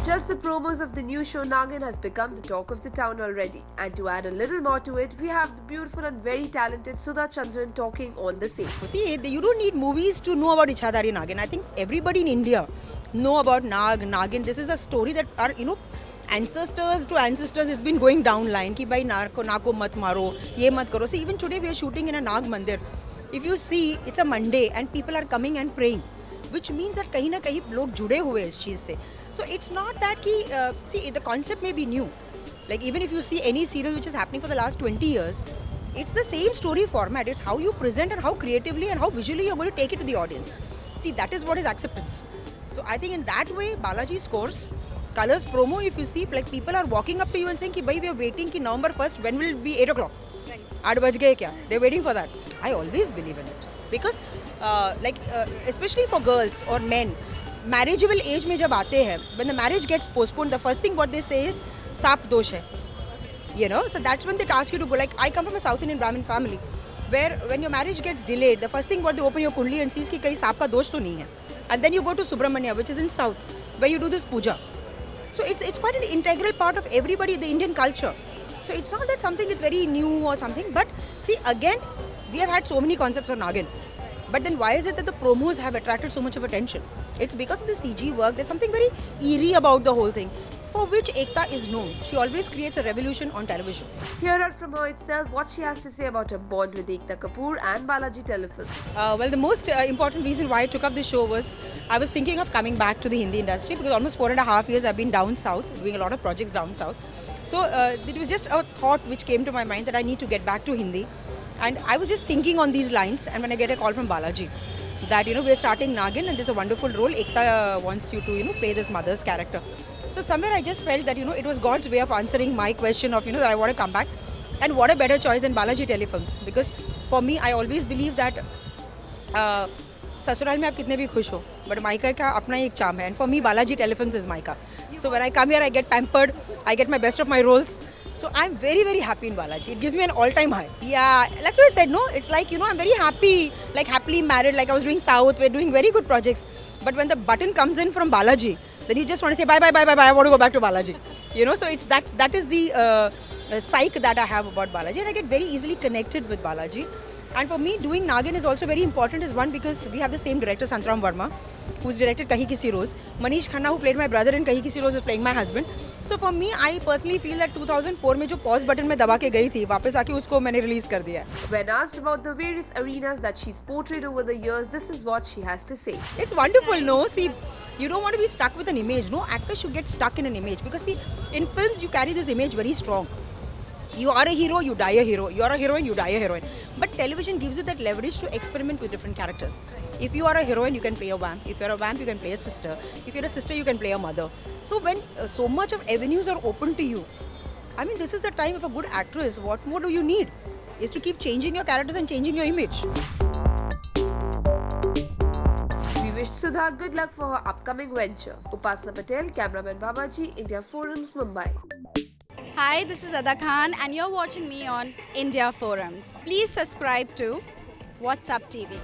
Just the promos of the new show Nagin has become the talk of the town already. And to add a little more to it, we have the beautiful and very talented Sudha Chandran talking on the same. See, you don't need movies to know about Ichhadari Nagin. I think everybody in India know about Nagin. This is a story that our, ancestors to ancestors has been going down line कि भाई नाको मत मारो, ये मत करो. See, even today we are shooting in a Nag Mandir. If you see, it's a Monday and people are coming and praying, which means that कहीं ना कहीं लोग जुड़े हुए इस चीज़ से. So it's not that कि see, the concept may be new. Like even if you see any serial which is happening for the last 20 years, it's the same story format. It's how you present and how creatively and how visually you're going to take it to the audience. See, that is what is acceptance. So I think in that way, Balaji scores. Colors promo, if you see, like people are walking up to you and saying, ki, bhai, we are waiting ki November 1st, when will it be 8 o'clock? Right. 8 baj gaye kya? They're waiting for that. I always believe in it. Because, especially for girls or men, marriageable age mein jab aate hai, when the marriage gets postponed, the first thing what they say is, saap dosh hai. You know, so that's when they ask you to go. Like, I come from a South Indian Brahmin family, where when your marriage gets delayed, the first thing what they open your kundli and see is ki kahin saap ka dosh to nahi hai. And then you go to Subramanya, which is in South, where you do this puja. So it's quite an integral part of everybody, the Indian culture. So it's not that something is very new or something, but see, again, we have had so many concepts on Nagin. But then why is it that the promos have attracted so much of attention? It's because of the CG work. There's something very eerie about the whole thing, for which Ekta is known. She always creates a revolution on television. Hear out from her itself what she has to say about her bond with Ekta Kapoor and Balaji Telefilms. Well, the most important reason why I took up this show was I was thinking of coming back to the Hindi industry because almost 4.5 years I've been down south, doing a lot of projects down south. So it was just a thought which came to my mind that I need to get back to Hindi. And I was just thinking on these lines, and when I get a call from Balaji that, we're starting Nagin and there's a wonderful role, Ekta wants you to, play this mother's character. So somewhere I just felt that, it was God's way of answering my question of, that I want to come back. And what a better choice than Balaji Telefilms. Because for me, I always believe that ससुराल में आप कितने भी खुश हो, but मायका का अपना एक charm है. And for me, Balaji Telefilms is Maika. So when I come here, I get pampered, I get my best of my roles. So I'm very, very happy in Balaji. It gives me an all-time high. Yeah, that's why I said, no, it's like, I'm very happy, like happily married, like I was doing South, we're doing very good projects. But when the button comes in from Balaji, then you just want to say, bye, bye, bye, bye, bye, I want to go back to Balaji. So it's that is the psych that I have about Balaji. And I get very easily connected with Balaji. And for me, doing Nagin is also very important is one, because we have the same director, Santaram Verma, who's directed Kahi Kisi Rose. Manish Khanna, who played my brother in Kahi Kisi Rose, is playing my husband. So for me, I personally feel that 2004 में जो pause button में दबा के गई थी, वापस आके उसको मैंने release कर दिया. When asked about the various arenas that she's portrayed over the years, this is what she has to say. It's wonderful, no? See, you don't want to be stuck with an image. No actor should get stuck in an image, because see, in films you carry this image very strong. You are a hero, you die a hero. You are a heroine, you die a heroine. But television gives you that leverage to experiment with different characters. If you are a heroine, you can play a vamp. If you're a vamp, you can play a sister. If you're a sister, you can play a mother. So when so much of avenues are open to you, I mean, this is the time of a good actress. What more do you need? Is to keep changing your characters and changing your image. We wish Sudha good luck for her upcoming venture. Upasana Patel, cameraman Babaji, India Forums, Mumbai. Hi, this is Ada Khan and you're watching me on India Forums. Please subscribe to What's Up TV.